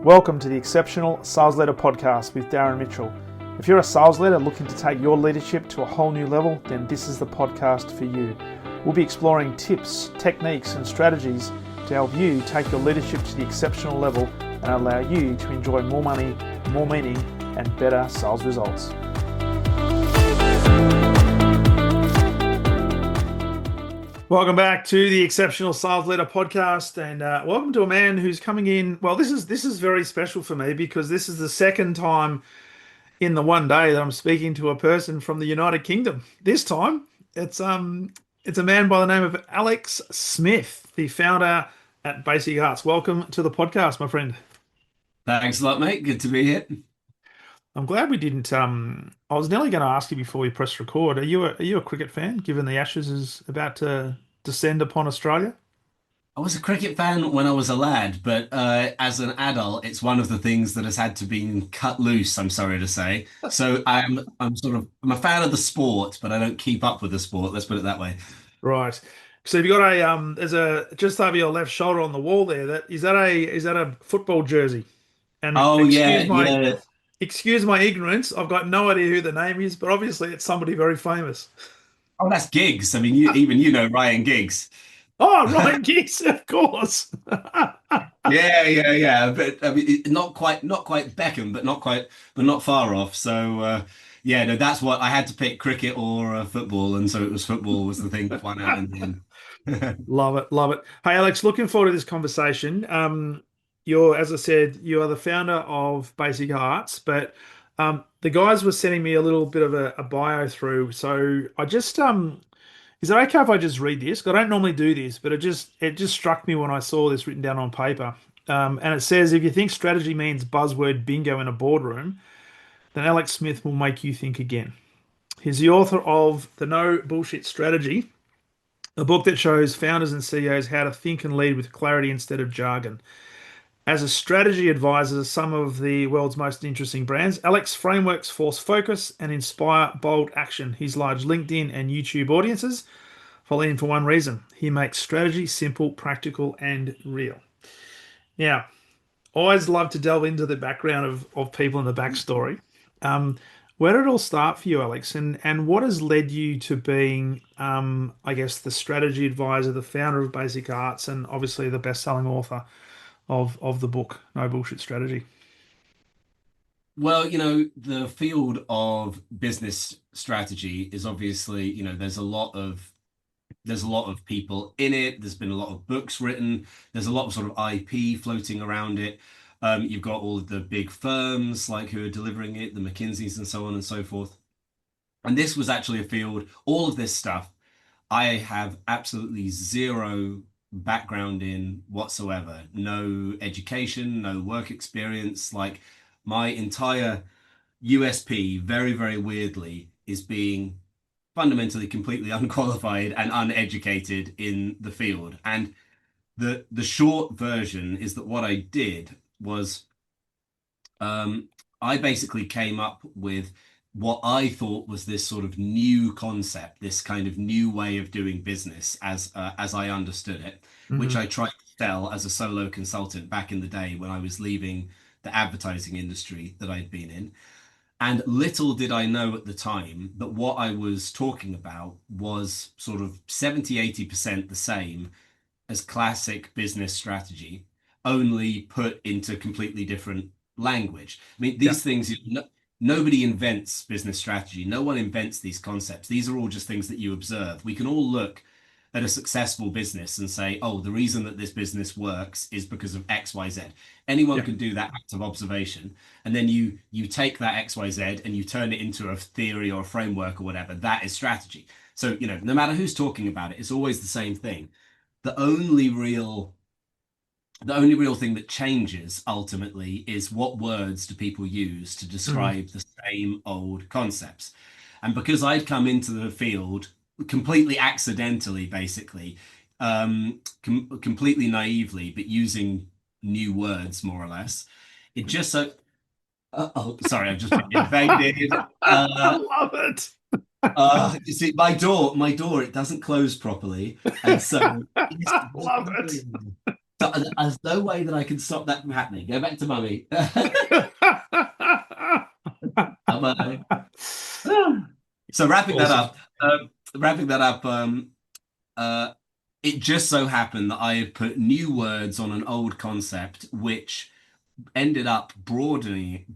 Welcome to the Exceptional Sales Leader Podcast with Darren Mitchell. If you're a sales leader looking to take your leadership to a whole new level, then this is the podcast for you. We'll be exploring tips, techniques, and strategies to help you take your leadership to the exceptional level and allow you to enjoy more money, more meaning, and better sales results. Welcome back to the Exceptional Sales Leader Podcast, and welcome to a man who's coming in. Well, this is very special for me because this is the second time in the one day that I'm speaking to a person from the United Kingdom. This time, it's a man by the name of Alex Smith, the founder at Basic Arts. Welcome to the podcast, my friend. Thanks a lot, mate. Good to be here. I'm glad we didn't. I was nearly going to ask you before we press record. Are you a cricket fan? Given the Ashes is about to descend upon Australia. I was a cricket fan when I was a lad, but as an adult, it's one of the things that has had to be cut loose, I'm sorry to say. So I'm a fan of the sport, but I don't keep up with the sport. Let's put it that way. Right. So you've got there's a just over your left shoulder on the wall there. Is that a football jersey? And Oh yeah, yeah. excuse my ignorance. I've got no idea who the name is, but obviously it's somebody very famous. Oh, that's Giggs. I mean, you know Ryan Giggs. Oh, Ryan Giggs, of course. Yeah. But I mean, not quite Beckham, but not far off. So yeah, no, that's what I had to pick: cricket or football, and so it was football was the thing that won out in the end. Love it, love it. Hey, Alex, looking forward to this conversation. As I said, you are the founder of Basic Arts, but the guys were sending me a little bit of a bio through. So I just is it okay if I just read this? I don't normally do this, but it just struck me when I saw this written down on paper. And it says, if you think strategy means buzzword bingo in a boardroom, then Alex Smith will make you think again. He's the author of The No Bullshit Strategy, a book that shows founders and CEOs how to think and lead with clarity instead of jargon. As a strategy advisor to some of the world's most interesting brands, Alex frameworks force focus and inspire bold action. His large LinkedIn and YouTube audiences follow him for one reason. He makes strategy simple, practical, and real. Now, always love to delve into the background of people and the backstory. Where did it all start for you, Alex? And what has led you to being, I guess, the strategy advisor, the founder of Basic Arts, and obviously the best-selling author of the book, No Bullshit Strategy? Well, the field of business strategy is obviously, there's a lot of people in it. There's been a lot of books written. There's a lot of sort of IP floating around it. You've got all of the big firms like who are delivering it, the McKinseys and so on and so forth. And this was actually a field, all of this stuff, I have absolutely zero background in whatsoever. No education, no work experience. Like my entire USP, very, very weirdly, is being fundamentally completely unqualified and uneducated in the field. And the short version is that what I did was I basically came up with what I thought was this sort of new concept, this kind of new way of doing business as I understood it, which I tried to sell as a solo consultant back in the day when I was leaving the advertising industry that I'd been in. And little did I know at the time that what I was talking about was sort of 70-80% the same as classic business strategy, only put into completely different language. I mean, Yeah. these things, nobody invents business strategy. No one invents these concepts. These are all just things that you observe. We can all look at a successful business and say, oh, the reason that this business works is because of X, Y, Z. Anyone Yeah. can do that act of observation. And then you take that X, Y, Z and you turn it into a theory or a framework or whatever. That is strategy. So, no matter who's talking about it, it's always the same thing. The only real thing that changes ultimately is what words do people use to Mm. describe the same old concepts. And because I'd come into the field completely accidentally, basically, completely naively, but using new words more or less, it just so. Oh, sorry, I've just been invaded. I love it. You see, my door, it doesn't close properly, and so I love it. So there's no way that I can stop that from happening. Go back to mummy. Bye-bye. So Awesome. wrapping that up, uh, it just so happened that I had put new words on an old concept, which ended up broadening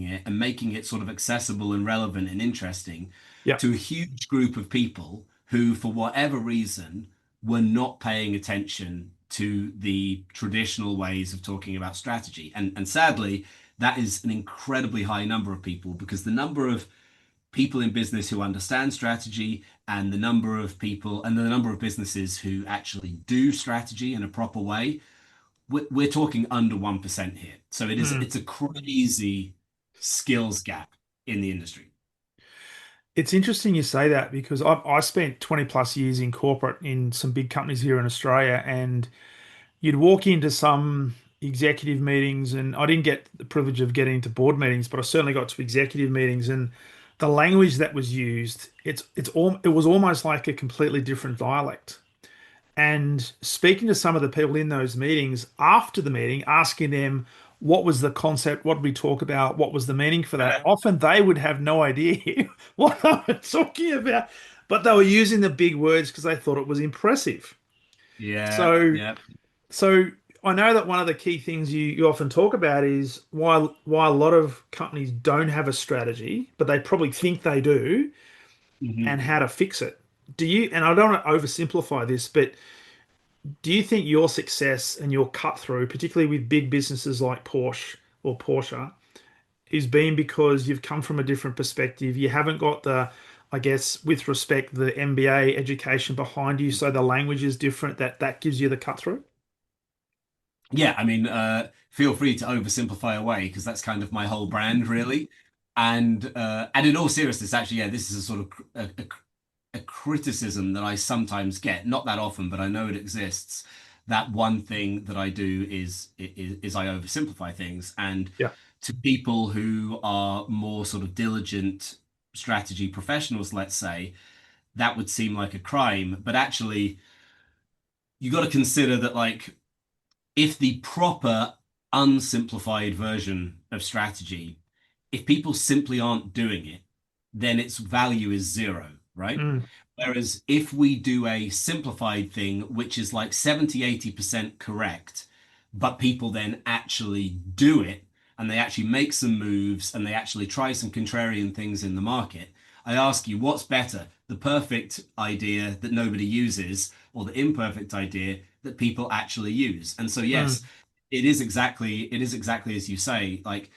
it and making it sort of accessible and relevant and interesting Yeah. to a huge group of people who, for whatever reason, were not paying attention to the traditional ways of talking about strategy. And sadly, that is an incredibly high number of people because the number of people in business who understand strategy and the number of people and the number of businesses who actually do strategy in a proper way, we're talking under 1% here. So Mm. it's a crazy skills gap in the industry. It's interesting you say that because I spent 20 plus years in corporate in some big companies here in Australia, and you'd walk into some executive meetings, and I didn't get the privilege of getting to board meetings, but I certainly got to executive meetings, and the language that was used, it was almost like a completely different dialect. And speaking to some of the people in those meetings after the meeting, asking them what was the concept, what did we talk about, what was the meaning for that, often they would have no idea what they were talking about, but they were using the big words because they thought it was impressive. Yeah, So, yeah. so I know that one of the key things you often talk about is why a lot of companies don't have a strategy, but they probably think they do, Mhm. and how to fix it. Do you, and I don't want to oversimplify this, but do you think your success and your cut through, particularly with big businesses like Porsche or Porsche, is been because you've come from a different perspective? You haven't got the, I guess, with respect, the MBA education behind you, so the language is different. That gives you the cut through. Yeah, I mean, feel free to oversimplify away because that's kind of my whole brand, really. And in all seriousness, actually, yeah, this is a sort of a criticism that I sometimes get, not that often, but I know it exists. That one thing that I do is I oversimplify things, and Yeah. to people who are more sort of diligent strategy professionals, let's say, that would seem like a crime. But actually, you got to consider that, like, if the proper unsimplified version of strategy, if people simply aren't doing it, then its value is zero, right? Mm, Whereas if we do a simplified thing, which is like 70, 80% correct, but people then actually do it and they actually make some moves and they actually try some contrarian things in the market, I ask you, what's better, the perfect idea that nobody uses or the imperfect idea that people actually use? And so, yes, mm, it is exactly as you say, like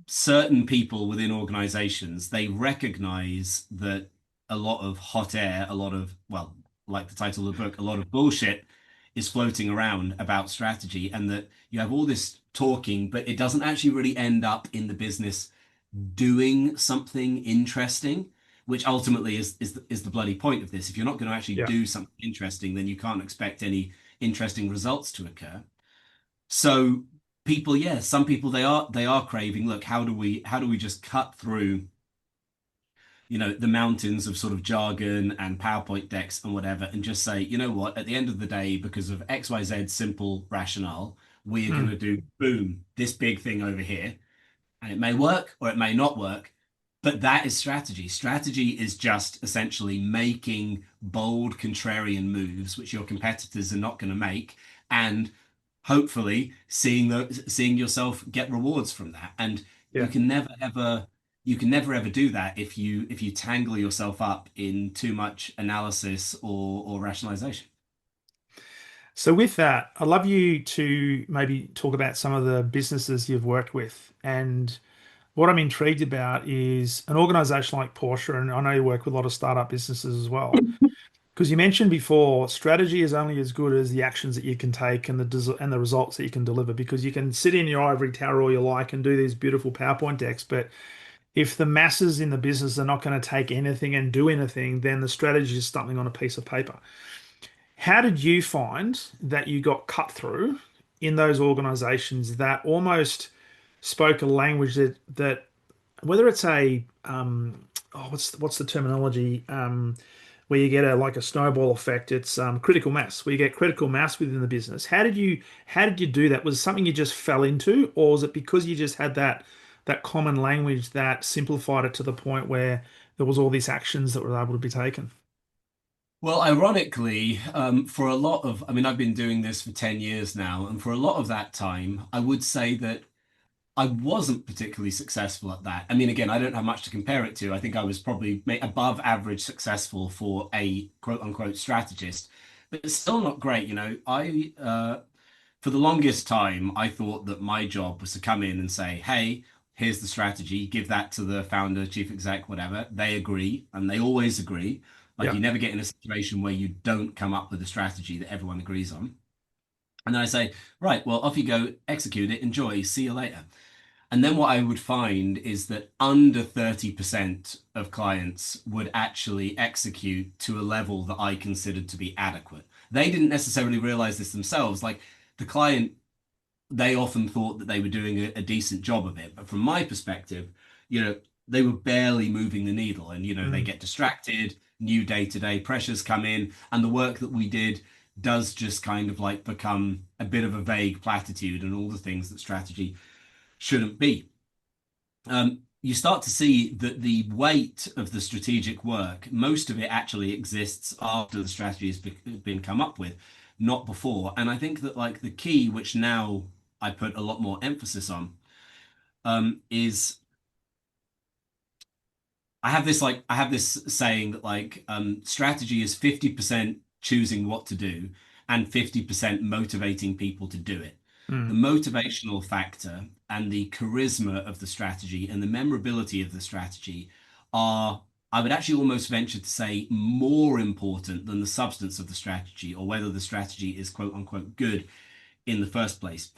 certain people within organizations, they recognize that a lot of hot air, a lot of, well, like the title of the book, a lot of bullshit is floating around about strategy, and that you have all this talking, but it doesn't actually really end up in the business doing something interesting, which ultimately is the bloody point of this. If you're not going to actually yeah. do something interesting, then you can't expect any interesting results to occur. So people, yeah, some people they are craving, look, how do we just cut through, the mountains of sort of jargon and PowerPoint decks and whatever, and just say, you know what, at the end of the day, because of XYZ simple rationale, we are going Mm, to do boom, this big thing over here. And it may work or it may not work, but that is strategy. Strategy is just essentially making bold contrarian moves, which your competitors are not going to make, and hopefully seeing yourself get rewards from that. And you yeah. can never ever you can never ever do that if you tangle yourself up in too much analysis or rationalization. So with that, I'd love you to maybe talk about some of the businesses you've worked with. And what I'm intrigued about is an organization like Porsche, and I know you work with a lot of startup businesses as well. Because you mentioned before, strategy is only as good as the actions that you can take and and the results that you can deliver. Because you can sit in your ivory tower all you like and do these beautiful PowerPoint decks, but if the masses in the business are not going to take anything and do anything, then the strategy is something on a piece of paper. How did you find that you got cut through in those organizations that almost spoke a language that whether it's a what's the terminology, where you get a like a snowball effect. It's critical mass, where you get critical mass within the business. How did you do that? Was it something you just fell into, or was it because you just had that common language that simplified it to the point where there was all these actions that were able to be taken? Well, ironically, for a lot of, I mean, I've been doing this for 10 years now, and for a lot of that time, I would say that I wasn't particularly successful at that. I mean, again, I don't have much to compare it to. I think I was probably above average successful for a quote unquote strategist, but it's still not great. For the longest time, I thought that my job was to come in and say, hey, here's the strategy, give that to the founder, chief exec, whatever. They agree, and they always agree. Like Yeah. you never get in a situation where you don't come up with a strategy that everyone agrees on. And then I say, right, well, off you go, execute it, enjoy, see you later. And then what I would find is that under 30% of clients would actually execute to a level that I considered to be adequate. They didn't necessarily realize this themselves. Like the client, they often thought that they were doing a decent job of it. But from my perspective, you know, they were barely moving the needle. And, they Mm. get distracted, new day-to-day pressures come in, and the work that we did does just kind of like become a bit of a vague platitude and all the things that strategy shouldn't be. You start to see that the weight of the strategic work, most of it actually exists after the strategy has been come up with, not before. And I think that like the key, which now I put a lot more emphasis on, is I have this saying that like strategy is 50% choosing what to do and 50% motivating people to do it. The Mm. motivational factor and the charisma of the strategy and the memorability of the strategy are, I would actually almost venture to say, more important than the substance of the strategy or whether the strategy is quote unquote good in the first place.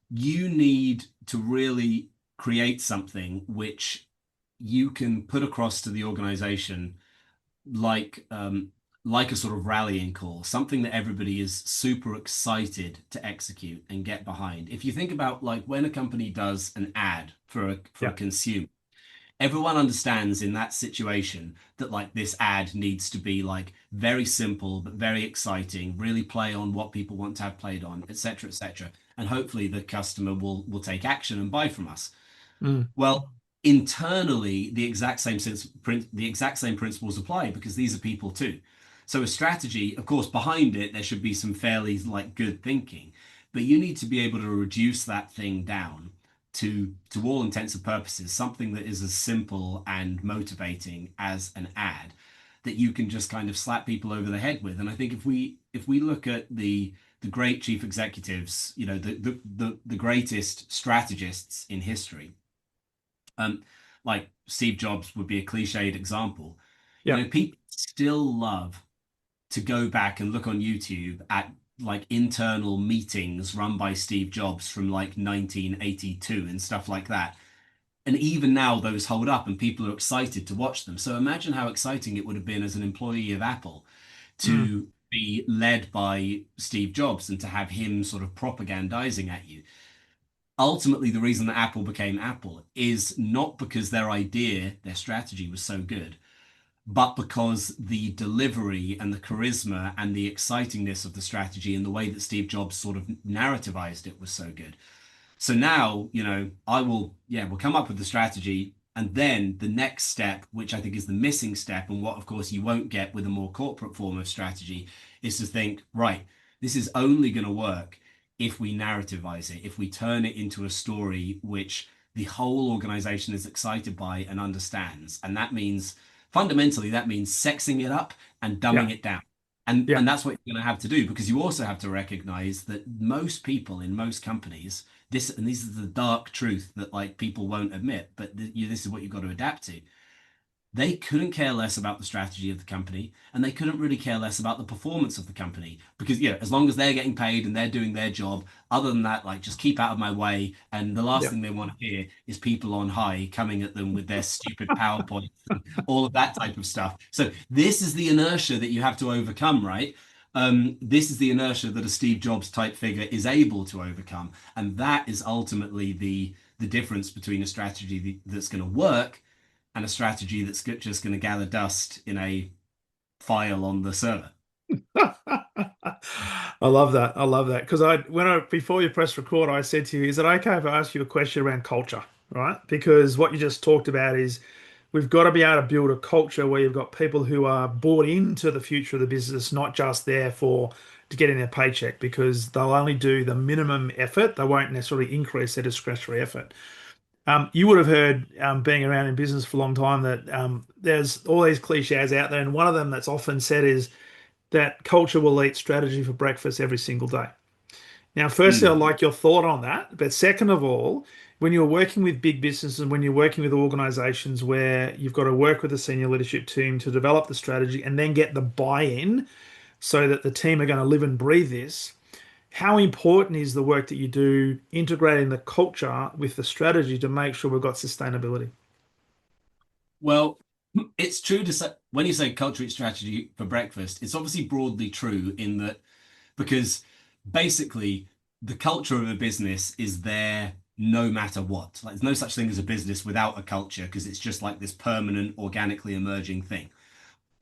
You need to really create something which you can put across to the organization like like a sort of rallying call, something that everybody is super excited to execute and get behind. If you think about like when a company does an ad for a Yeah. consumer, everyone understands in that situation that like this ad needs to be like very simple but very exciting, really play on what people want to have played on, etc., etc. And hopefully the customer will take action and buy from us. Mm. Well, internally, the exact same principles apply because these are people too. So a strategy, of course, behind it, there should be some fairly like good thinking, but you need to be able to reduce that thing down to all intents and purposes, something that is as simple and motivating as an ad that you can just kind of slap people over the head with. And I think if we look at the great chief executives, the greatest strategists in history, um, like Steve Jobs would be a cliched example. Yeah. People still love to go back and look on YouTube at like internal meetings run by Steve Jobs from like 1982 and stuff like that. And even now, those hold up and people are excited to watch them. So imagine how exciting it would have been as an employee of Apple Mm. to be led by Steve Jobs and to have him sort of propagandizing at you. Ultimately, the reason that Apple became Apple is not because their idea, their strategy was so good, but because the delivery and the charisma and the excitingness of the strategy and the way that Steve Jobs sort of narrativized it was so good. So now, we'll come up with the strategy. And then the next step, which I think is the missing step, and what, of course, you won't get with a more corporate form of strategy, is to think, right, this is only going to work if we narrativize it, if we turn it into a story which the whole organization is excited by and understands. And that means, fundamentally, that means sexing it up and Yeah. dumbing it down. And Yeah. that's what you're going to have to do because you also have to recognize that most people in most companies this is the dark truth that like people won't admit, but this is what you've got to adapt to. They couldn't care less about the strategy of the company, and they couldn't really care less about the performance of the company because as long as they're getting paid and they're doing their job, other than that, like just keep out of my way. And the last Yeah. thing they want to hear is people on high coming at them with their stupid PowerPoint and all of that type of stuff. So this is the inertia that you have to overcome, right? This is the inertia that a Steve Jobs type figure is able to overcome, and that is ultimately the difference between a strategy that's going to work and a strategy that's just going to gather dust in a file on the server. I love that. I love that because before you press record, I said to you, "Is it okay if I ask you a question around culture?" Right? Because what you just talked about is we've got to be able to build a culture where you've got people who are bought into the future of the business, not just there for to get in their paycheck, because they'll only do the minimum effort. They won't necessarily increase their discretionary effort. You would have heard, being around in business for a long time, that there's all these cliches out there, and one of them that's often said is that culture will eat strategy for breakfast every single day. Now, firstly, I Mm. like your thought on that. But second of all, when you're working with big businesses and when you're working with organizations where you've got to work with the senior leadership team to develop the strategy and then get the buy-in so that the team are going to live and breathe this, how important is the work that you do integrating the culture with the strategy to make sure we've got sustainability? Well, it's true to say when you say culture eats strategy for breakfast, it's obviously broadly true in that because basically the culture of a business is there no matter what. Like there's no such thing as a business without a culture because it's just like this permanent, organically emerging thing.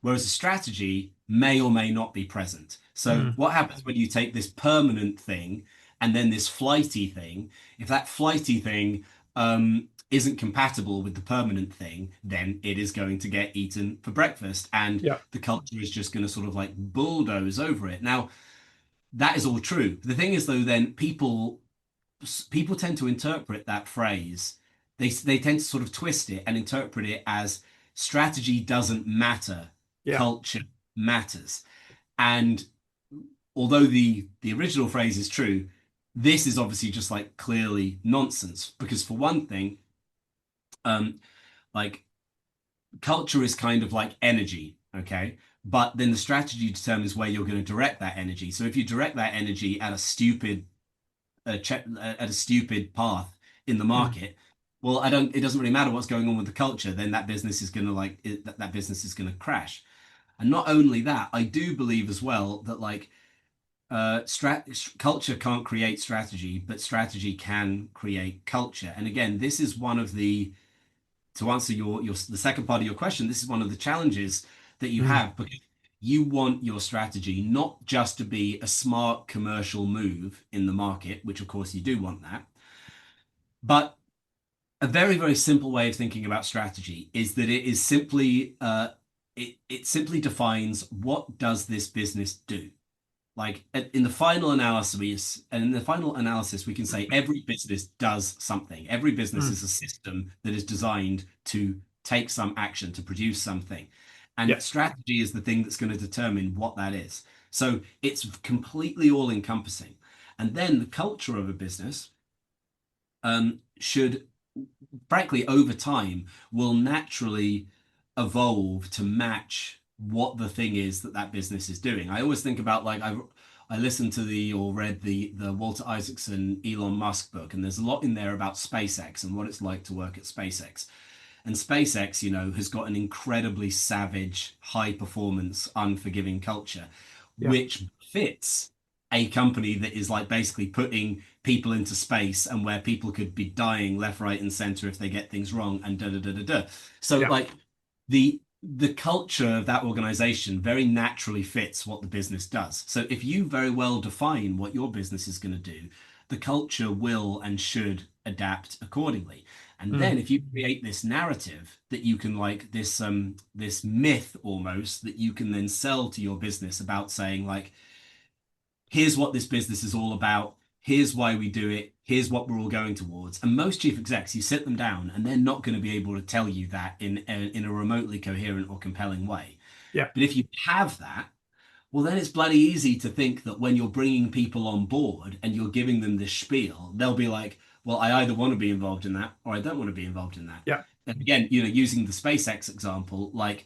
Whereas a strategy may or may not be present. So Mm, what happens when you take this permanent thing and then this flighty thing? If that flighty thing isn't compatible with the permanent thing, then it is going to get eaten for breakfast, and yeah, the culture is just going to sort of like bulldoze over it. Now, that is all true. The thing is, though, then people tend to interpret that phrase. They tend to sort of twist it and interpret it as strategy doesn't matter, yeah, culture matters. And although the original phrase is true, this is obviously just like clearly nonsense because for one thing, um, like culture is kind of like energy, okay? But then the strategy determines where you're going to direct that energy. So if you direct that energy at a stupid at a stupid path in the mm, market, well, I don't. It doesn't really matter what's going on with the culture. Then that business is going to that business is going to crash. And not only that, I do believe as well that like culture can't create strategy, but strategy can create culture. And again, this is one of the to answer your the second part of your question. This is one of the challenges that you mm, have because you want your strategy not just to be a smart commercial move in the market, which of course you do want that, but a very, very simple way of thinking about strategy is that it is simply it simply defines what does this business do. Like in the final analysis, and in the final analysis, we can say every business does something. Every business mm, is a system that is designed to take some action to produce something. yeah, And strategy is the thing that's going to determine what that is. So it's completely all encompassing. And then the culture of a business should, frankly, over time, will naturally evolve to match what the thing is that that business is doing. I always think about like I listened to the or read the Walter Isaacson Elon Musk book, and there's a lot in there about SpaceX and what it's like to work at SpaceX. And SpaceX, you know, has got an incredibly savage, high performance, unforgiving culture, yeah, which fits a company that is like basically putting people into space and where people could be dying left, right, and center if they get things wrong and da da da da da. So yeah, like the culture of that organization very naturally fits what the business does. So if you very well define what your business is going to do, the culture will and should adapt accordingly. And mm, then if you create this narrative that you can like this myth almost that you can then sell to your business about saying like here's what this business is all about. Here's why we do it. Here's what we're all going towards. And most chief execs, you sit them down and they're not going to be able to tell you that in a remotely coherent or compelling way. yeah, But if you have that, well, then it's bloody easy to think that when you're bringing people on board and you're giving them this spiel, they'll be like, well, I either want to be involved in that or I don't want to be involved in that. yeah, And again, you know, using the SpaceX example, like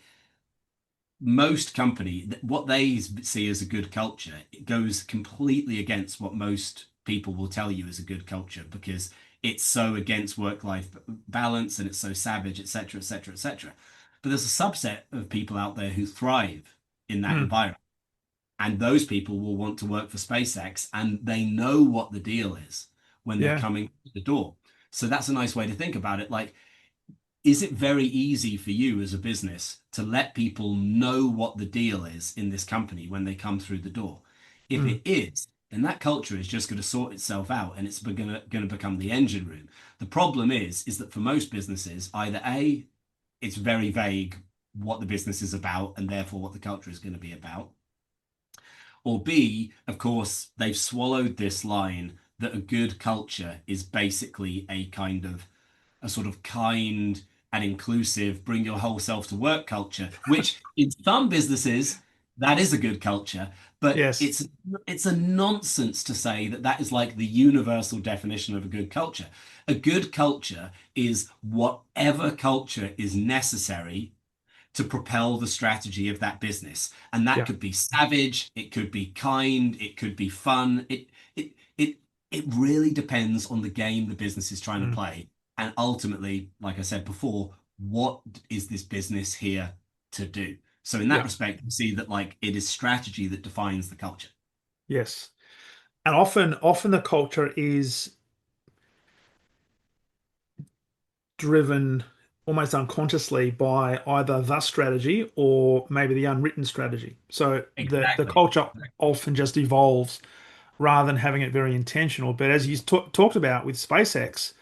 most company what they see as a good culture it goes completely against what most people will tell you is a good culture because it's so against work-life balance and it's so savage etc etc etc but there's a subset of people out there who thrive in that mm, environment and those people will want to work for SpaceX and they know what the deal is when they're yeah, coming to the door so that's a nice way to think about it like is it very easy for you as a business to let people know what the deal is in this company when they come through the door? If Mm, it is, then that culture is just going to sort itself out and it's going to become the engine room. The problem is that for most businesses, either A, it's very vague what the business is about and therefore what the culture is going to be about, or B, of course, they've swallowed this line that a good culture is basically a kind of a sort of kind and inclusive, bring your whole self to work culture, which in some businesses that is a good culture, but yes. it's a nonsense to say that that is like the universal definition of a good culture. A good culture is whatever culture is necessary to propel the strategy of that business. And that Yeah. could be savage, it could be kind, it could be fun. It really depends on the game the business is trying to Mm, play. And ultimately, like I said before, what is this business here to do? So in that yeah. respect, you see that like it is strategy that defines the culture. Yes. And often the culture is driven almost unconsciously by either the strategy or maybe the unwritten strategy. So the Exactly. culture often just evolves rather than having it very intentional. But as you talked about with SpaceX,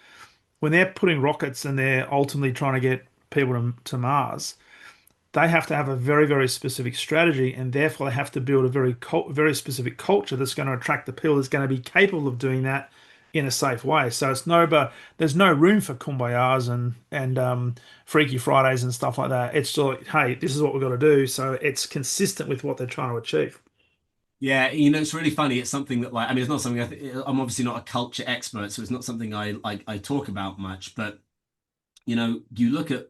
when they're putting rockets and they're ultimately trying to get people to Mars, they have to have a very, very specific strategy, and therefore they have to build a very specific culture that's going to attract the people that's going to be capable of doing that in a safe way. So it's no, but there's no room for kumbayas and Freaky Fridays and stuff like that. It's just like, hey, this is what we've got to do. So it's consistent with what they're trying to achieve. Yeah, it's really funny. It's something that like I mean, it's not something I'm obviously not a culture expert, so it's not something I talk about much. But you look at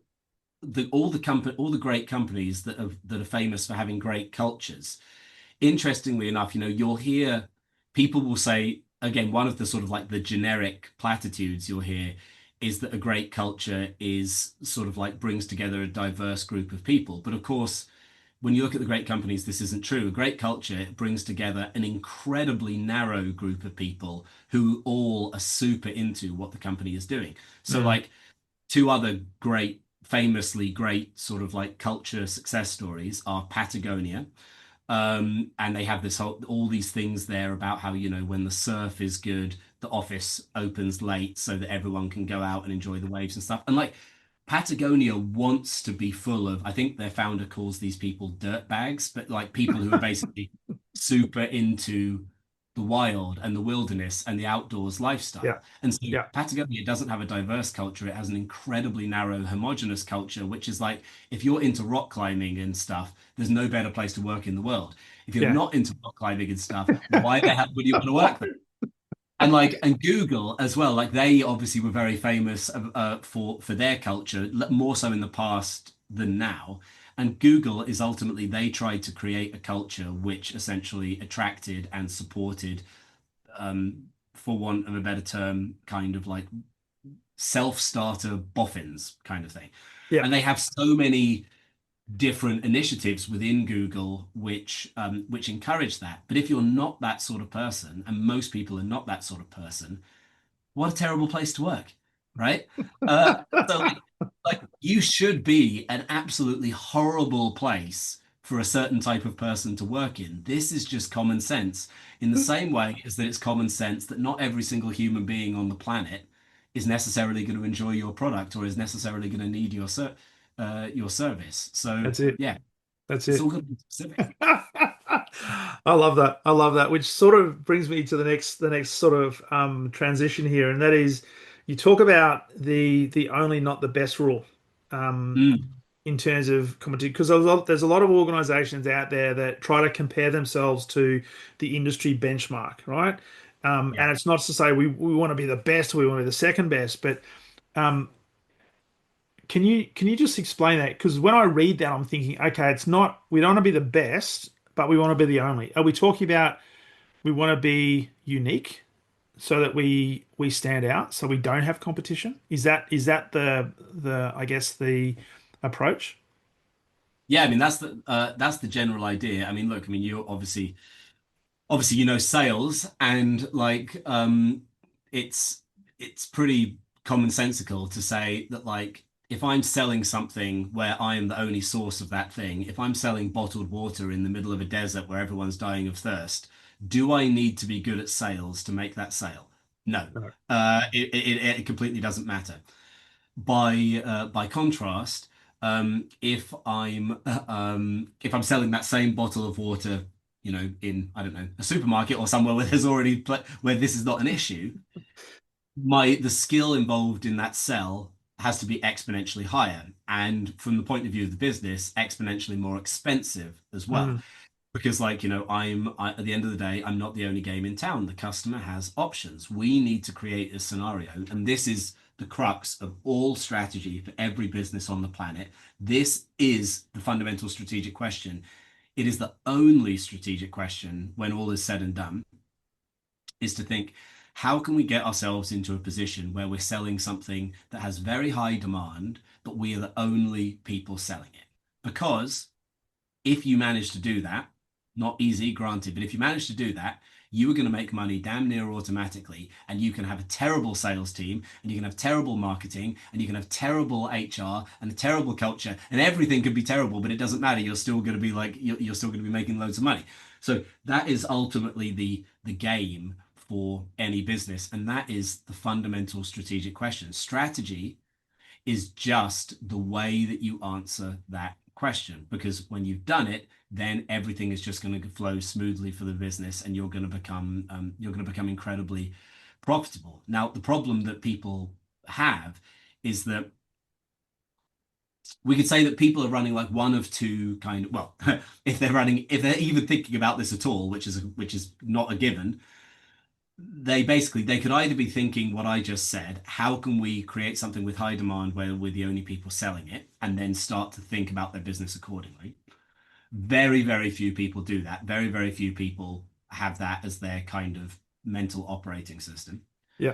all the great companies that are famous for having great cultures. Interestingly enough, you'll hear people will say again, one of the sort of like the generic platitudes you'll hear is that a great culture is sort of like brings together a diverse group of people. But of course, when you look at the great companies, this isn't true. A great culture brings together an incredibly narrow group of people who all are super into what the company is doing. So Mm, like two other great, famously great sort of like culture success stories are Patagonia. And they have this whole all these things there about how, when the surf is good, the office opens late so that everyone can go out and enjoy the waves and stuff. And like Patagonia wants to be full of, I think their founder calls these people dirt bags, but like people who are basically super into the wild and the wilderness and the outdoors yeah, lifestyle. And so yeah, Patagonia doesn't have a diverse culture. It has an incredibly narrow, homogenous culture, which is like if you're into rock climbing and stuff, there's no better place to work in the world. If you're yeah. not into rock climbing and stuff, why the hell would you want to work there? And like and Google as well, like they obviously were very famous for their culture, more so in the past than now. And Google is ultimately they tried to create a culture which essentially attracted and supported, for want of a better term, kind of like self-starter boffins kind of thing. Yeah. And they have so many different initiatives within Google which encourage that. But if you're not that sort of person, and most people are not that sort of person, what a terrible place to work, right? So like you should be an absolutely horrible place for a certain type of person to work in. This is just common sense. In the same way as that it's common sense that not every single human being on the planet is necessarily going to enjoy your product or is necessarily going to need your service. So That's it. yeah, That's it's all it. going to be specific. I love that. I love that, which sort of brings me to the next sort of transition here, and that is you talk about the only not the best rule Mm, in terms of competition because there's a lot of organizations out there that try to compare themselves to the industry benchmark, right? yeah. And it's not to say we want to be the best, we want to be the second best, but um, can you just explain that? Because when I read that, I'm thinking, okay, it's not we don't want to be the best, but we want to be the only. Are we talking about we want to be unique so that we stand out, so we don't have competition? Is that the I guess the approach? Yeah, I mean that's the general idea. I mean, look, I mean you obviously sales and like it's pretty commonsensical to say that like if I'm selling something where I am the only source of that thing, if I'm selling bottled water in the middle of a desert where everyone's dying of thirst, do I need to be good at sales to make that sale? No. No. It completely doesn't matter. By contrast, if I'm selling that same bottle of water, in I don't know a supermarket or somewhere where there's already where this is not an issue, the skill involved in that sell has to be exponentially higher, and from the point of view of the business, exponentially more expensive as well. Mm, Because, at the end of the day, I'm not the only game in town. The customer has options. We need to create a scenario, and this is the crux of all strategy for every business on the planet. This is the fundamental strategic question. It is the only strategic question when all is said and done, is to think, how can we get ourselves into a position where we're selling something that has very high demand, but we are the only people selling it? Because if you manage to do that, not easy, granted, but if you manage to do that, you are going to make money damn near automatically. And you can have a terrible sales team, and you can have terrible marketing, and you can have terrible HR and a terrible culture, and everything could be terrible, but it doesn't matter. You're still going to be you're still going to be making loads of money. So that is ultimately the game for any business. And that is the fundamental strategic question. Strategy is just the way that you answer that question, because when you've done it, then everything is just going to flow smoothly for the business, and you're going to become incredibly profitable. Now, the problem that people have is that we could say that people are running like one of two kind of, well, if they're even thinking about this at all, which is not a given, they could either be thinking what I just said, how can we create something with high demand where we're the only people selling it, and then start to think about their business accordingly. Very, very few people do that. Very, very few people have that as their kind of mental operating system. yeah.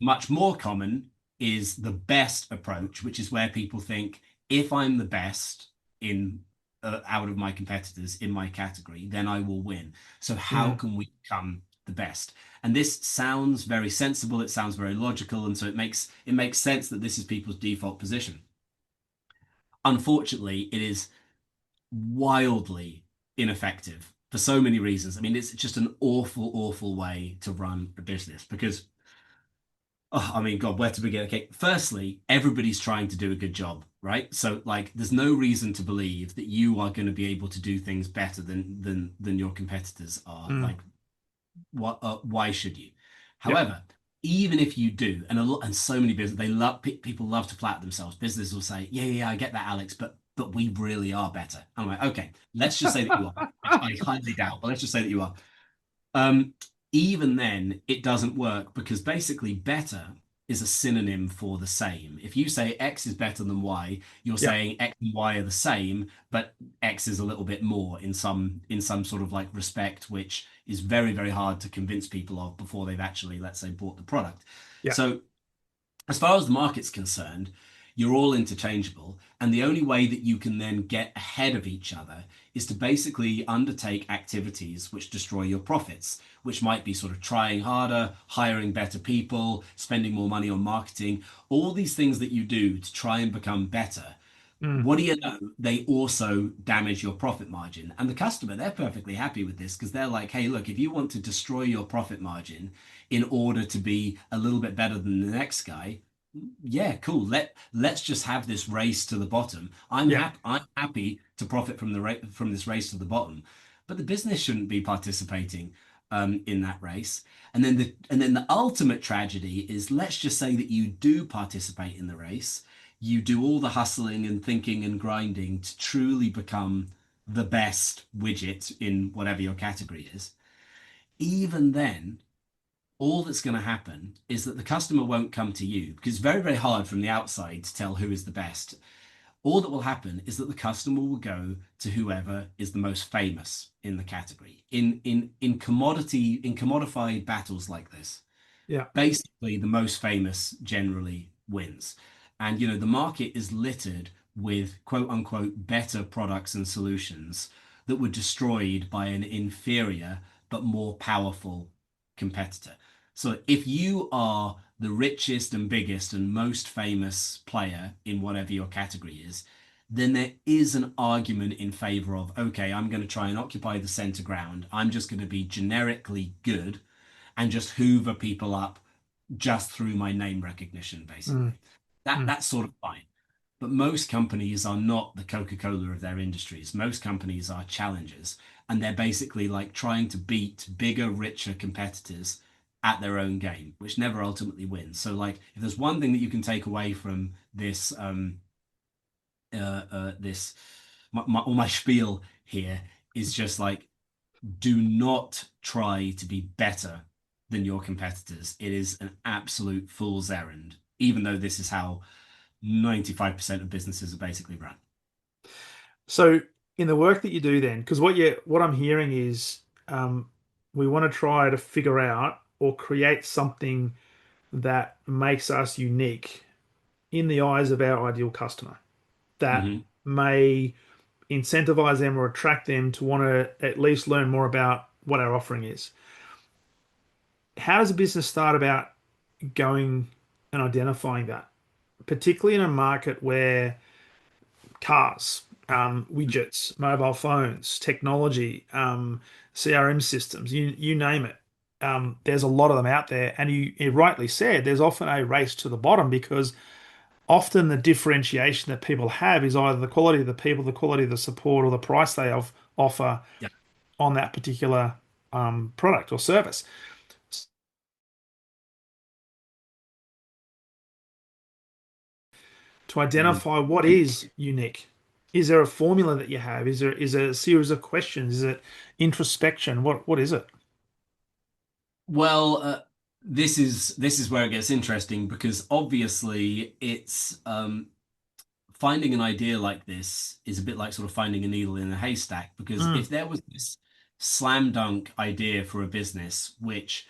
Much more common is the best approach, which is where people think, if I'm the best in out of my competitors in my category, then I will win. So how Mm, can we become the best? And this sounds very sensible. It sounds very logical, and so it makes sense that this is people's default position. Unfortunately, it is wildly ineffective for so many reasons. I mean, it's just an awful, awful way to run a business because, oh, I mean, God, where to begin? Okay, firstly, everybody's trying to do a good job, right? So, like, there's no reason to believe that you are going to be able to do things better than your competitors are. mm, Like, what? Why should you? yeah. However, even if you do, and so many business, people love to flatter themselves. Businesses will say, "Yeah, yeah, yeah, I get that, Alex, but we really are better." I'm like, okay, let's just say that you are, which I highly doubt, but let's just say that you are. Um, Even then, it doesn't work because basically better is a synonym for the same. If you say X is better than Y, you're Yeah. saying X and Y are the same, but X is a little bit more in some sort of like respect, which is very, very hard to convince people of before they've actually, let's say, bought the product. Yeah. So as far as the market's concerned, you're all interchangeable. And the only way that you can then get ahead of each other is to basically undertake activities which destroy your profits, which might be sort of trying harder, hiring better people, spending more money on marketing, all these things that you do to try and become better. Mm, What do you know? They also damage your profit margin. And the customer, they're perfectly happy with this because they're like, hey, look, if you want to destroy your profit margin in order to be a little bit better than the next guy, yeah, cool. Let's just have this race to the bottom. yeah. I'm happy to profit from this race to the bottom, but the business shouldn't be participating in that race. And then the ultimate tragedy is, let's just say that you do participate in the race. You do all the hustling and thinking and grinding to truly become the best widget in whatever your category is. Even then, all that's going to happen is that the customer won't come to you because it's very, very hard from the outside to tell who is the best. All that will happen is that the customer will go to whoever is the most famous in the category. In commodified battles like this, Yeah. basically the most famous generally wins. And the market is littered with quote unquote better products and solutions that were destroyed by an inferior but more powerful competitor. So if you are the richest and biggest and most famous player in whatever your category is, then there is an argument in favor of, okay, I'm going to try and occupy the center ground. I'm just going to be generically good and just hoover people up just through my name recognition, Mm, basically. That mm. that's sort of fine. But most companies are not the Coca-Cola of their industries. Most companies are challengers, and they're basically like trying to beat bigger, richer competitors at their own game, which never ultimately wins. So, like, if there's one thing that you can take away from this, all my spiel here is just like, do not try to be better than your competitors. It is an absolute fool's errand, even though this is how 95% of businesses are basically run. So in the work that you do then, because what I'm hearing is we want to try to figure out or create something that makes us unique in the eyes of our ideal customer that Hmm. may incentivize them or attract them to want to at least learn more about what our offering is. How does a business start about going and identifying that, particularly in a market where cars, widgets, mobile phones, technology, CRM systems, you name it. There's a lot of them out there, and you rightly said there's often a race to the bottom because often the differentiation that people have is either the quality of the people, the quality of the support, or the price they offer Yeah. on that particular product or service. To Mm. identify what is unique. Is there a formula that you have? Is there a series of questions? Is it introspection? What is it? Well, this is where it gets interesting because obviously it's finding an idea like this is a bit like sort of finding a needle in a haystack because Mm, if there was this slam dunk idea for a business which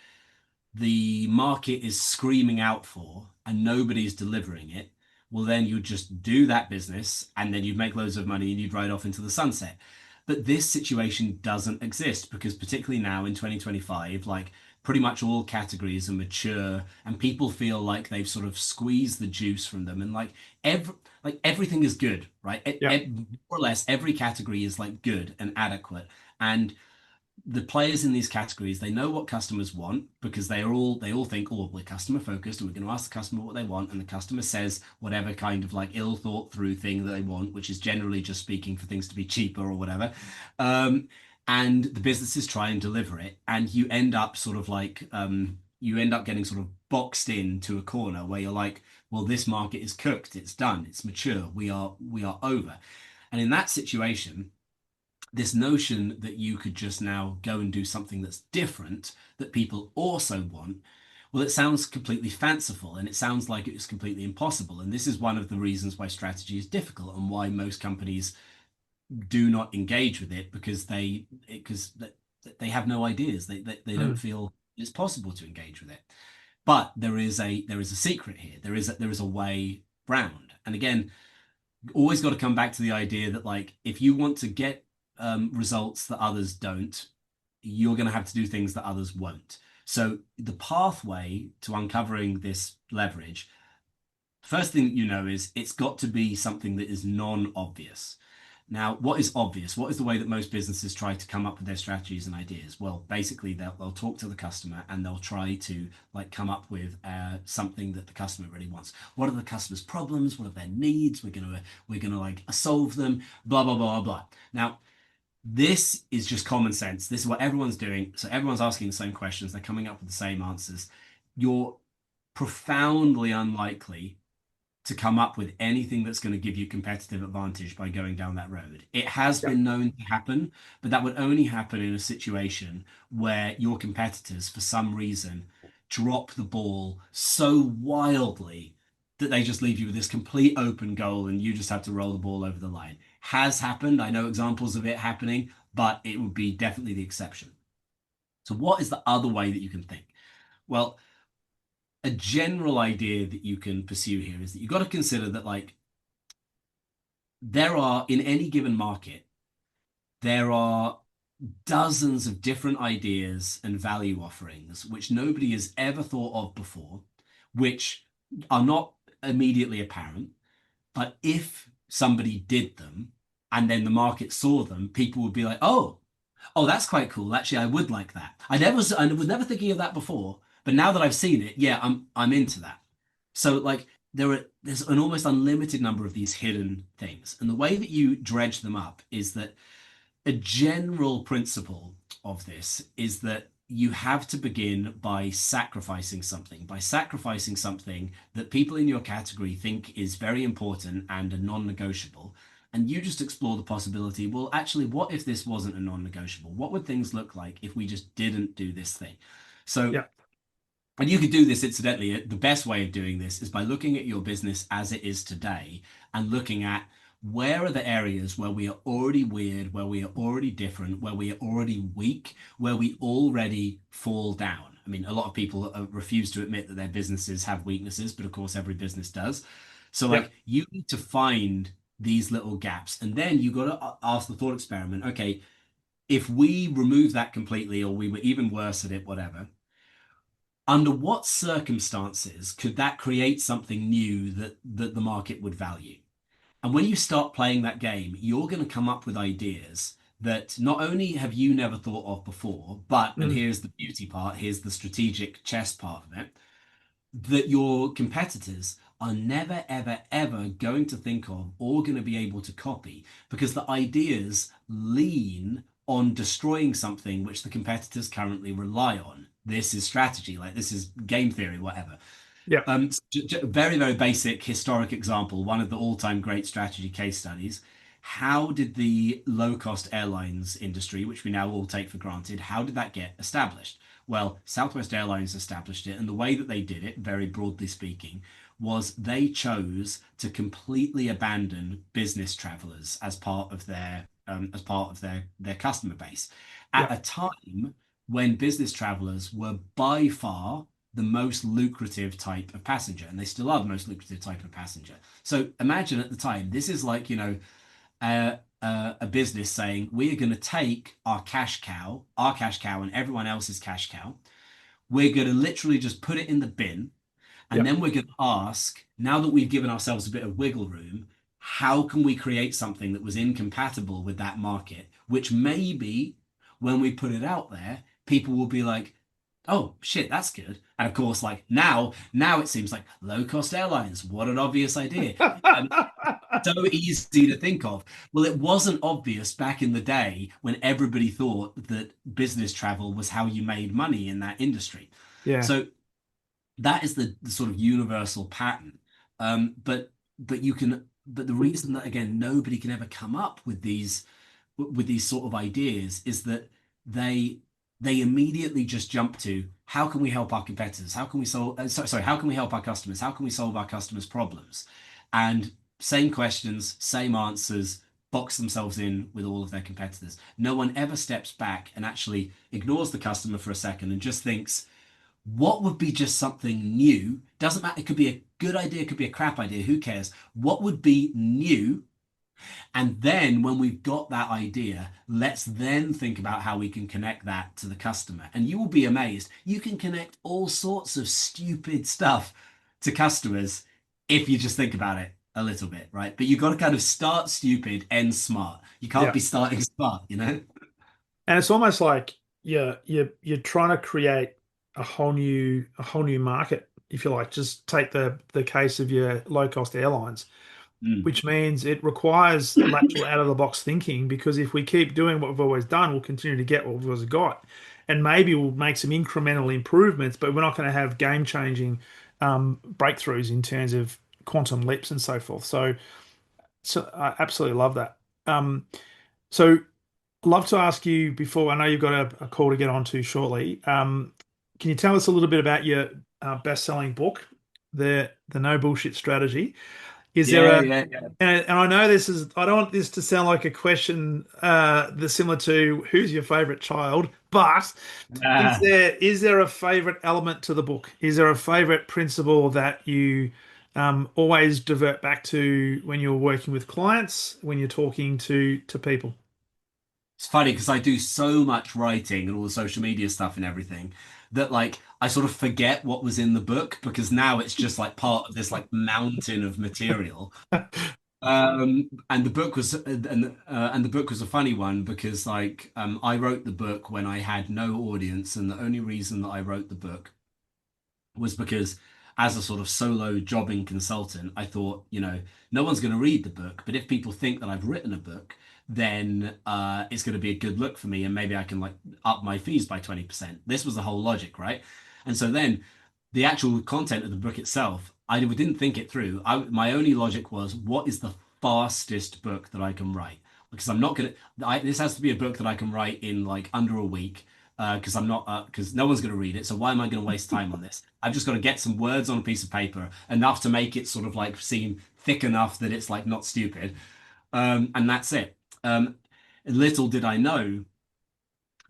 the market is screaming out for and nobody's delivering it, well, then you'd just do that business and then you'd make loads of money and you'd ride off into the sunset. But this situation doesn't exist because, particularly now in 2025, like pretty much all categories are mature and people feel like they've sort of squeezed the juice from them and every everything is good, right? yeah, More or less every category is like good and adequate. And the players in these categories, they know what customers want because they all think, oh, we're customer focused and we're going to ask the customer what they want, and the customer says whatever kind of like ill thought through thing that they want, which is generally just speaking for things to be cheaper or whatever. um, and the businesses try and deliver it, and you end up sort of like you end up getting sort of boxed into a corner where you're like, well, this market is cooked, it's done, it's mature, we are over. And in that situation, this notion that you could just now go and do something that's different that people also want, well, it sounds completely fanciful and it sounds like it's completely impossible. And this is one of the reasons why strategy is difficult and why most companies do not engage with it because they have no ideas. They don't mm, feel it's possible to engage with it. But there is a secret here. There is a way round. And again, always got to come back to the idea that like if you want to get results that others don't, you're going to have to do things that others won't. So the pathway to uncovering this leverage, first thing you know is it's got to be something that is non-obvious. Now, what is obvious? What is the way that most businesses try to come up with their strategies and ideas? Well, basically, they'll talk to the customer and they'll try to like come up with something that the customer really wants. What are the customer's problems? What are their needs? We're gonna like solve them. Blah blah blah blah. Now, this is just common sense. This is what everyone's doing. So everyone's asking the same questions. They're coming up with the same answers. You're profoundly unlikely to come up with anything that's going to give you competitive advantage by going down that road. It has yeah, been known to happen, but that would only happen in a situation where your competitors, for some reason, drop the ball so wildly that they just leave you with this complete open goal and you just have to roll the ball over the line. Has happened. I know examples of it happening, but it would be definitely the exception. So, what is the other way that you can think? Well, a general idea that you can pursue here is that you've got to consider that like there are in any given market there are dozens of different ideas and value offerings which nobody has ever thought of before, which are not immediately apparent. But if somebody did them and then the market saw them, people would be like, oh, that's quite cool. Actually, I would like that. I was never thinking of that before, but now that I've seen it, yeah, I'm into that. So like there's an almost unlimited number of these hidden things. And the way that you dredge them up is that a general principle of this is that you have to begin by sacrificing something that people in your category think is very important and a non-negotiable. And you just explore the possibility, well, actually, what if this wasn't a non-negotiable? What would things look like if we just didn't do this thing? So, Yeah. and you could do this incidentally. The best way of doing this is by looking at your business as it is today and looking at where are the areas where we are already weird, where we are already different, where we are already weak, where we already fall down. I mean, a lot of people refuse to admit that their businesses have weaknesses, but of course, every business does. So, Yeah. like, you need to find these little gaps, and then you got to ask the thought experiment. Okay, if we remove that completely, or we were even worse at it, whatever, under what circumstances could that create something new that the market would value? And when you start playing that game, you're going to come up with ideas that not only have you never thought of before, but, and Mm. here's the beauty part, here's the strategic chess part of it, that your competitors are never, ever, ever going to think of or going to be able to copy because the ideas lean on destroying something which the competitors currently rely on. This is strategy, like this is game theory, whatever. Yeah. Very, very basic historic example, one of the all-time great strategy case studies. How did the low-cost airlines industry, which we now all take for granted, how did that get established? Well, Southwest Airlines established it, and the way that they did it, very broadly speaking, was they chose to completely abandon business travelers as part of their customer base at Yeah. a time when business travelers were by far the most lucrative type of passenger, and they still are the most lucrative type of passenger. So imagine at the time, this is like, a business saying, we are going to take our cash cow, and everyone else's cash cow. We're going to literally just put it in the bin. And Yeah. then we're going to ask, now that we've given ourselves a bit of wiggle room, how can we create something that was incompatible with that market, which maybe when we put it out there, people will be like, oh shit, that's good. And of course, like now it seems like low cost airlines. What an obvious idea. And so easy to think of. Well, it wasn't obvious back in the day when everybody thought that business travel was how you made money in that industry. Yeah. So that is the sort of universal pattern. But you can but the reason that again nobody can ever come up with these sort of ideas is that they they immediately just jump to how can we help our competitors? How can we solve sorry, how can we help our customers? How can we solve our customers' problems? And same questions, same answers, box themselves in with all of their competitors. No one ever steps back and actually ignores the customer for a second and just thinks, what would be just something new? Doesn't matter. It could be a good idea, it could be a crap idea. Who cares? What would be new? And then when we've got that idea, let's then think about how we can connect that to the customer. And you will be amazed. You can connect all sorts of stupid stuff to customers if you just think about it a little bit, right? But you've got to kind of start stupid, end smart. You can't Yeah. be starting smart, you know? And it's almost like you're trying to create a whole new market, if you like. Just take the case of your low cost airlines, Mm. which means it requires lateral out of the box thinking, because if we keep doing what we've always done, we'll continue to get what we've always got. And maybe we'll make some incremental improvements, but we're not going to have game changing breakthroughs in terms of quantum leaps and so forth. So I absolutely love that. So love to ask you before, I know you've got a call to get on to shortly. Can you tell us a little bit about your best-selling book, the No Bullshit Strategy? Is there Yeah, a yeah, yeah. and I know this is, I don't want this to sound like a question that's similar to who's your favorite child, but Ah. is there a favorite element to the book? Is there a favorite principle that you always divert back to when you're working with clients, when you're talking to people? It's funny because I do so much writing and all the social media stuff and everything that like I sort of forget what was in the book because now it's just like part of this like mountain of material. And the book was and the book was a funny one because like I wrote the book when I had no audience, and the only reason that I wrote the book was because as a sort of solo jobbing consultant, I thought, no one's going to read the book, but if people think that I've written a book, then it's going to be a good look for me, and maybe I can like up my fees by 20%. This was the whole logic, right? And so then the actual content of the book itself, I didn't think it through. My only logic was, what is the fastest book that I can write? Because I'm not gonna. This has to be a book that I can write in like under a week. Because I'm not, because no one's going to read it. So why am I going to waste time on this? I've just got to get some words on a piece of paper, enough to make it sort of like seem thick enough that it's like not stupid, and that's it. Little did I know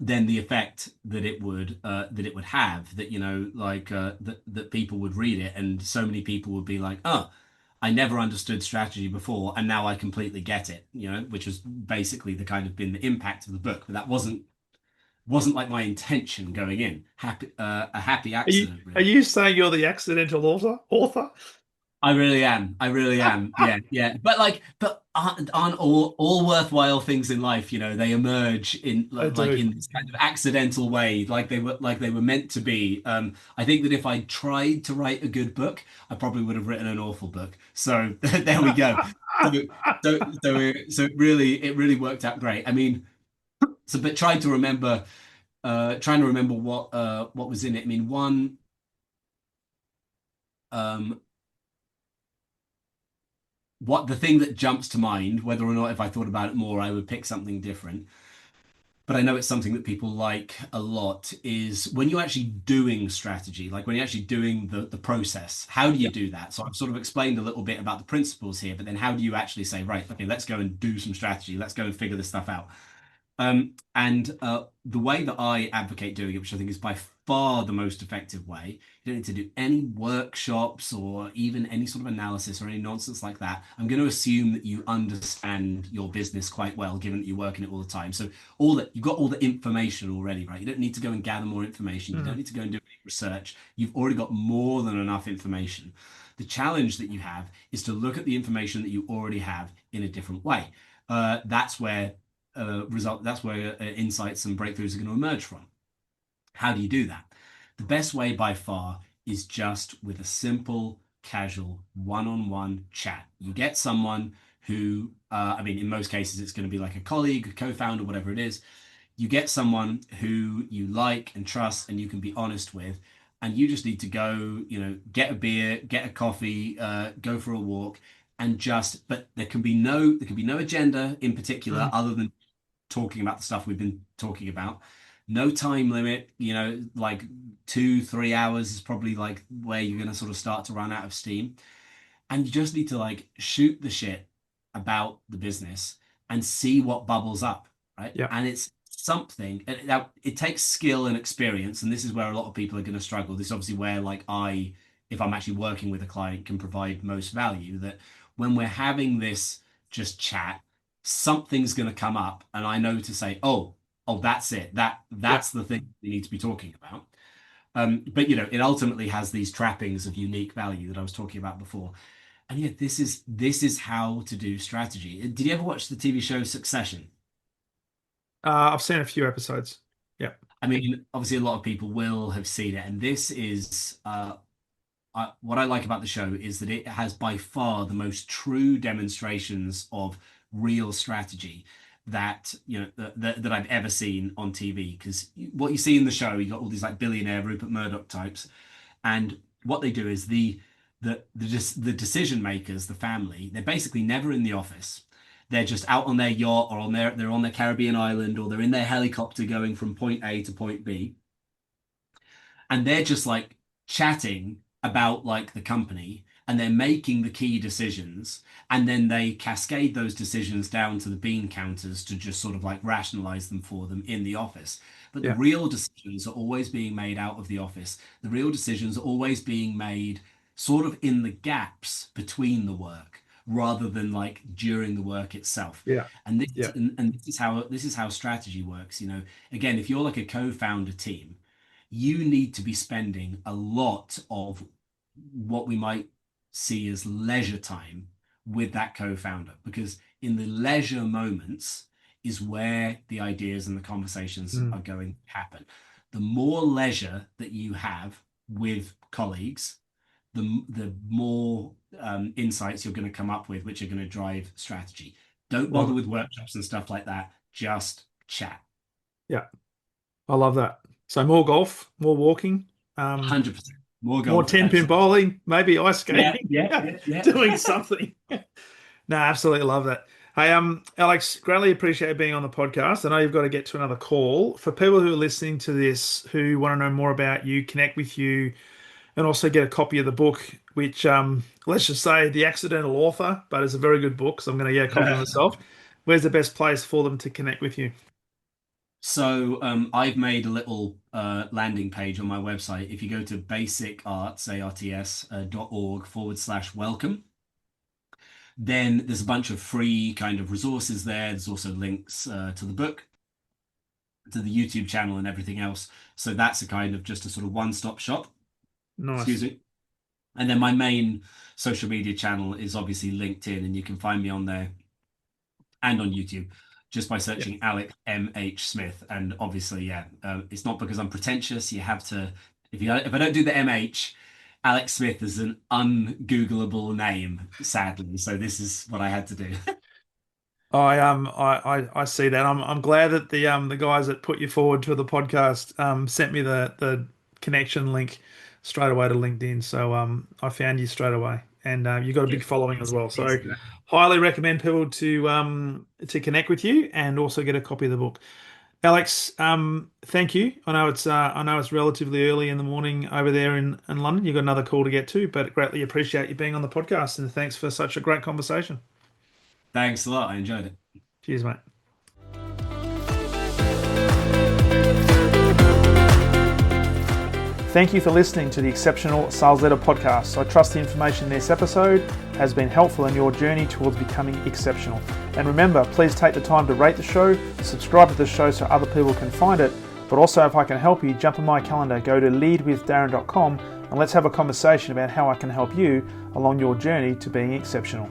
then the effect that it would have, that like that people would read it, and so many people would be like, oh, I never understood strategy before and now I completely get it, which was basically the kind of been the impact of the book. But that wasn't like my intention going in. A happy accident, Are really. you saying you're the accidental author? I really am. I really am. Yeah, yeah. But aren't all worthwhile things in life, they emerge in I like do. in this kind of accidental way, like they were meant to be. I think that if I tried to write a good book, I probably would have written an awful book. So there we go. So so it really worked out great. I mean, but trying to remember what was in it. I mean, one. Um, what the thing that jumps to mind, whether or not if I thought about it more, I would pick something different. But I know it's something that people like a lot is when you're actually doing strategy, like when you're actually doing the process, how do you Yeah. do that? So I've sort of explained a little bit about the principles here, but then how do you actually say, right, okay, let's go and do some strategy. Let's go and figure this stuff out. And the way that I advocate doing it, which I think is by far the most effective way, you don't need to do any workshops or even any sort of analysis or any nonsense like that. I'm going to assume that you understand your business quite well, given that you work in it all the time. So all that you've got all the information already, right? You don't need to go and gather more information. You don't Mm. need to go and do any research. You've already got more than enough information. The challenge that you have is to look at the information that you already have in a different way. That's where insights and breakthroughs are going to emerge from. How do you do that? The best way by far is just with a simple, casual, one-on-one chat. You get someone who, I mean, in most cases, it's going to be like a colleague, a co-founder, whatever it is. You get someone who you like and trust and you can be honest with, and you just need to go, get a beer, get a coffee, go for a walk, and but there can be no agenda in particular Mm. other than talking about the stuff we've been talking about. No time limit, like 2, 3 hours is probably like where you're going to sort of start to run out of steam. And you just need to like shoot the shit about the business and see what bubbles up, right? Yeah. And it's something, and now it takes skill and experience. And this is where a lot of people are going to struggle. This is obviously where, like, if I'm actually working with a client, can provide most value. That when we're having this just chat, something's going to come up, and I know to say, oh, that's it. Yeah. That's the thing we need to be talking about. But it ultimately has these trappings of unique value that I was talking about before. And yeah, this is how to do strategy. Did you ever watch the TV show Succession? I've seen a few episodes. Yeah. I mean, obviously, a lot of people will have seen it, and this is what I like about the show is that it has by far the most true demonstrations of real strategy that I've ever seen on TV. Because what you see in the show, you got all these like billionaire Rupert Murdoch types, and what they do is the decision makers, the family, they're basically never in the office. They're just out on their yacht or they're on their Caribbean island, or they're in their helicopter going from point A to point B, and they're just like chatting about like the company, and they're making the key decisions, and then they cascade those decisions down to the bean counters to just sort of like rationalize them for them in the office. But the Yeah. real decisions are always being made out of the office. The real decisions are always being made sort of in the gaps between the work, rather than like during the work itself. Yeah. And this Yeah. and this is how strategy works. Again, if you're like a co-founder team, you need to be spending a lot of what we might see as leisure time with that co-founder, because in the leisure moments is where the ideas and the conversations Mm. are going to happen. The more leisure that you have with colleagues, the more insights you're going to come up with, which are going to drive strategy. Don't Love bother it. with workshops and stuff like that. Just chat. Yeah. I love that. So more golf, more walking, um, 100%. More more golf. 10-pin Absolutely. bowling, maybe ice Yeah, skating, yeah, yeah, yeah. doing something. No, absolutely love that. Hey, Alex, greatly appreciate being on the podcast. I know you've got to get to another call. For people who are listening to this who want to know more about you, connect with you, and also get a copy of the book, which let's just say The Accidental Author, but it's a very good book, so I'm going to get a copy myself. Where's the best place for them to connect with you? So I've made a little landing page on my website. If you go to basicarts.org/welcome, then there's a bunch of free kind of resources there. There's also links to the book, to the YouTube channel, and everything else. So that's a kind of just a sort of one-stop shop. Excuse Nice. me. And then my main social media channel is obviously LinkedIn, and you can find me on there and on YouTube just by Yeah. searching Alex M.H. Smith. And obviously, yeah, it's not because I'm pretentious. You have to, if I don't do the M.H., Alex Smith is an ungoogleable name, sadly. So this is what I had to do. I see that. I'm glad that the guys that put you forward to the podcast sent me the connection link straight away to LinkedIn. So I found you straight away, and you got a Yeah, big following as well. So exactly. highly recommend people to connect with you and also get a copy of the book. Alex, thank you. I know it's relatively early in the morning over there in London. You've got another call to get to, but greatly appreciate you being on the podcast, and thanks for such a great conversation. Thanks a lot. I enjoyed it. Cheers, mate. Thank you for listening to the Exceptional Sales Leader podcast. I trust the information in this episode has been helpful in your journey towards becoming exceptional. And remember, please take the time to rate the show, subscribe to the show so other people can find it. But also, if I can help you, jump on my calendar, go to leadwithdarren.com, and let's have a conversation about how I can help you along your journey to being exceptional.